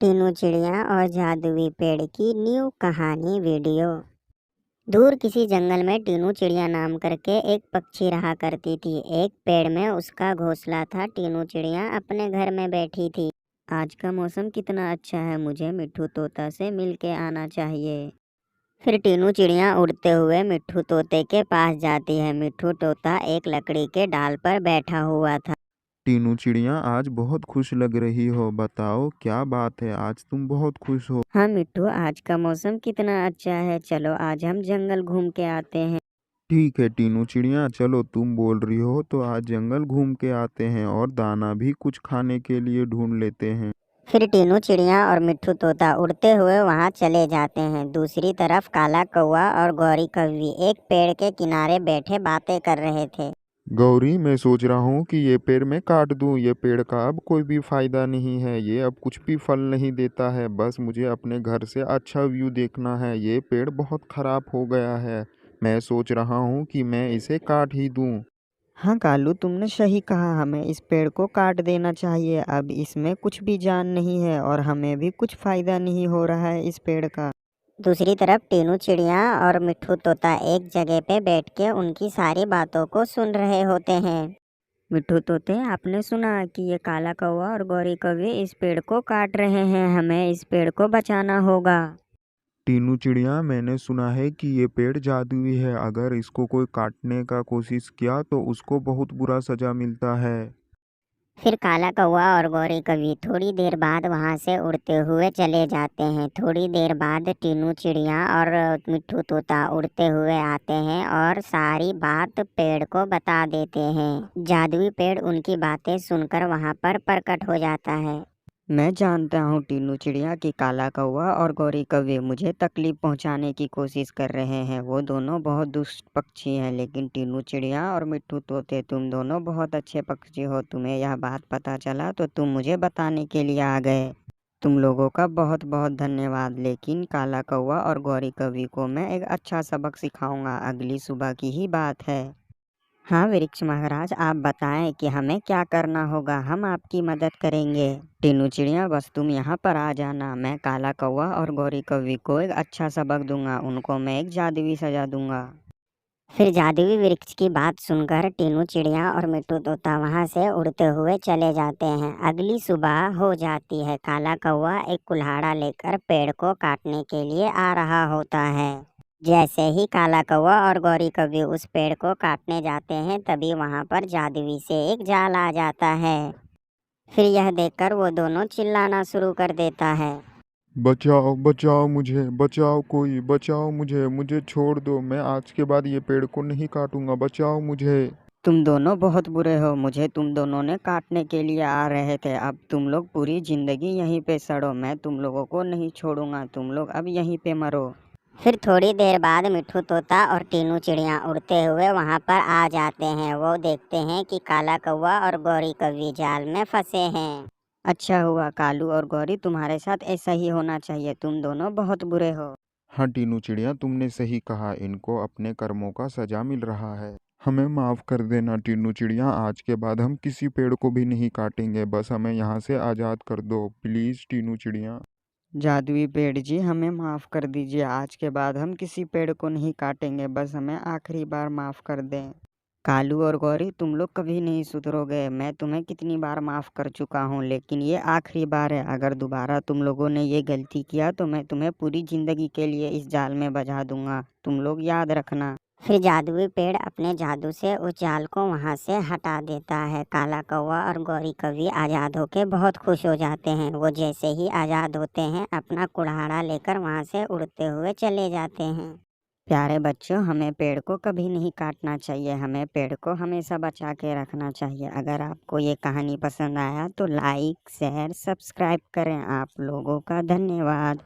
टीनू चिड़िया और जादुई पेड़ की न्यू कहानी वीडियो। दूर किसी जंगल में टीनू चिड़िया नाम करके एक पक्षी रहा करती थी। एक पेड़ में उसका घोंसला था। टीनू चिड़िया अपने घर में बैठी थी। आज का मौसम कितना अच्छा है, मुझे मिट्ठू तोता से मिल के आना चाहिए। फिर टीनू चिड़िया उड़ते हुए मिट्ठू तोते के पास जाती है। मिट्ठू तोता एक लकड़ी के डाल पर बैठा हुआ था। टीनू चिड़िया आज बहुत खुश लग रही हो, बताओ क्या बात है, आज तुम बहुत खुश हो। हाँ मिट्ठू, आज का मौसम कितना अच्छा है, चलो आज हम जंगल घूम के आते हैं। ठीक है टीनू चिड़िया, चलो तुम बोल रही हो तो आज जंगल घूम के आते हैं और दाना भी कुछ खाने के लिए ढूंढ लेते हैं। फिर टीनू चिड़िया और मिट्ठू तोता उड़ते हुए वहां चले जाते हैं। दूसरी तरफ काला कौवा और गौरी कौवी एक पेड़ के किनारे बैठे बातें कर रहे थे। गौरी, मैं सोच रहा हूँ कि ये पेड़ मैं काट दूँ। ये पेड़ का अब कोई भी फायदा नहीं है, ये अब कुछ भी फल नहीं देता है। बस मुझे अपने घर से अच्छा व्यू देखना है। ये पेड़ बहुत खराब हो गया है, मैं सोच रहा हूँ कि मैं इसे काट ही दूँ। हाँ कालू, तुमने सही कहा, हमें इस पेड़ को काट देना चाहिए। अब इसमें कुछ भी जान नहीं है और हमें भी कुछ फायदा नहीं हो रहा है इस पेड़ का। दूसरी तरफ टीनू चिड़िया और मिट्ठू तोता एक जगह पे बैठ के उनकी सारी बातों को सुन रहे होते हैं। मिट्ठू तोते, आपने सुना कि ये काला कौवा और गौरी कौवी इस पेड़ को काट रहे हैं, हमें इस पेड़ को बचाना होगा। टीनू चिड़िया, मैंने सुना है कि ये पेड़ जादुई है, अगर इसको कोई काटने का कोशिश किया तो उसको बहुत बुरा सजा मिलता है। फिर काला कौवा और गौरी कौवी थोड़ी देर बाद वहां से उड़ते हुए चले जाते हैं। थोड़ी देर बाद टीनू चिड़िया और मिट्ठू तोता उड़ते हुए आते हैं और सारी बात पेड़ को बता देते हैं। जादुई पेड़ उनकी बातें सुनकर वहां पर प्रकट हो जाता है। मैं जानता हूँ टीनू चिड़िया कि काला कौवा और गौरी कौवे मुझे तकलीफ पहुँचाने की कोशिश कर रहे हैं। वो दोनों बहुत दुष्ट पक्षी हैं, लेकिन टीनू चिड़िया और मिट्ठू तोते, तुम दोनों बहुत अच्छे पक्षी हो। तुम्हें यह बात पता चला तो तुम मुझे बताने के लिए आ गए। तुम लोगों का बहुत बहुत धन्यवाद। लेकिन काला कौवा और गौरी कौवी को मैं एक अच्छा सबक सिखाऊंगा, अगली सुबह की ही बात है। हाँ वृक्ष महाराज, आप बताएं कि हमें क्या करना होगा, हम आपकी मदद करेंगे। टीनू चिड़िया, बस तुम यहाँ पर आ जाना, मैं काला कौवा और गौरी कौवी को एक अच्छा सबक दूंगा, उनको मैं एक जादुई सजा दूंगा। फिर जादुई वृक्ष की बात सुनकर टीनू चिड़िया और मिट्ठू तोता वहां से उड़ते हुए चले जाते हैं। अगली सुबह हो जाती है। काला कौवा एक कुल्हाड़ा लेकर पेड़ को काटने के लिए आ रहा होता है। जैसे ही काला कौवा और गौरी कौवी उस पेड़ को काटने जाते हैं, तभी वहां पर जादुई से एक जाल आ जाता है। फिर यह देखकर वो दोनों चिल्लाना शुरू कर देता है। बचाओ बचाओ मुझे, बचाओ, कोई बचाओ मुझे, मुझे छोड़ दो, मैं आज के बाद ये पेड़ को नहीं काटूंगा, बचाओ मुझे। तुम दोनों बहुत बुरे हो, मुझे तुम दोनों ने काटने के लिए आ रहे थे। अब तुम लोग पूरी जिंदगी यहीं पे सड़ो, मैं तुम लोगों को नहीं छोड़ूंगा, तुम लोग अब यहीं पे मरो। फिर थोड़ी देर बाद मिट्ठू तोता और टीनू चिड़िया उड़ते हुए वहां पर आ जाते हैं। वो देखते हैं कि काला कौवा और गौरी कौवी जाल में फंसे हैं। अच्छा हुआ कालू और गौरी, तुम्हारे साथ ऐसा ही होना चाहिए, तुम दोनों बहुत बुरे हो। हाँ टीनू चिड़िया, तुमने सही कहा, इनको अपने कर्मों का सजा मिल रहा है। हमें माफ़ कर देना टीनू चिड़िया, आज के बाद हम किसी पेड़ को भी नहीं काटेंगे, बस हमें यहाँ से आज़ाद कर दो प्लीज़ टीनू चिड़िया। जादुई पेड़ जी, हमें माफ़ कर दीजिए, आज के बाद हम किसी पेड़ को नहीं काटेंगे, बस हमें आखिरी बार माफ़ कर दें। कालू और गौरी, तुम लोग कभी नहीं सुधरोगे, मैं तुम्हें कितनी बार माफ़ कर चुका हूँ, लेकिन ये आखिरी बार है। अगर दोबारा तुम लोगों ने ये गलती किया तो मैं तुम्हें पूरी ज़िंदगी के लिए इस जाल में बझा दूंगा, तुम लोग याद रखना। फिर जादुई पेड़ अपने जादू से उस जाल को वहां से हटा देता है। काला कौवा और गौरी कौवी आज़ाद होके बहुत खुश हो जाते हैं। वो जैसे ही आज़ाद होते हैं, अपना कुल्हाड़ा लेकर वहां से उड़ते हुए चले जाते हैं। प्यारे बच्चों, हमें पेड़ को कभी नहीं काटना चाहिए, हमें पेड़ को हमेशा बचा के रखना चाहिए। अगर आपको ये कहानी पसंद आया तो लाइक शेयर सब्सक्राइब करें। आप लोगों का धन्यवाद।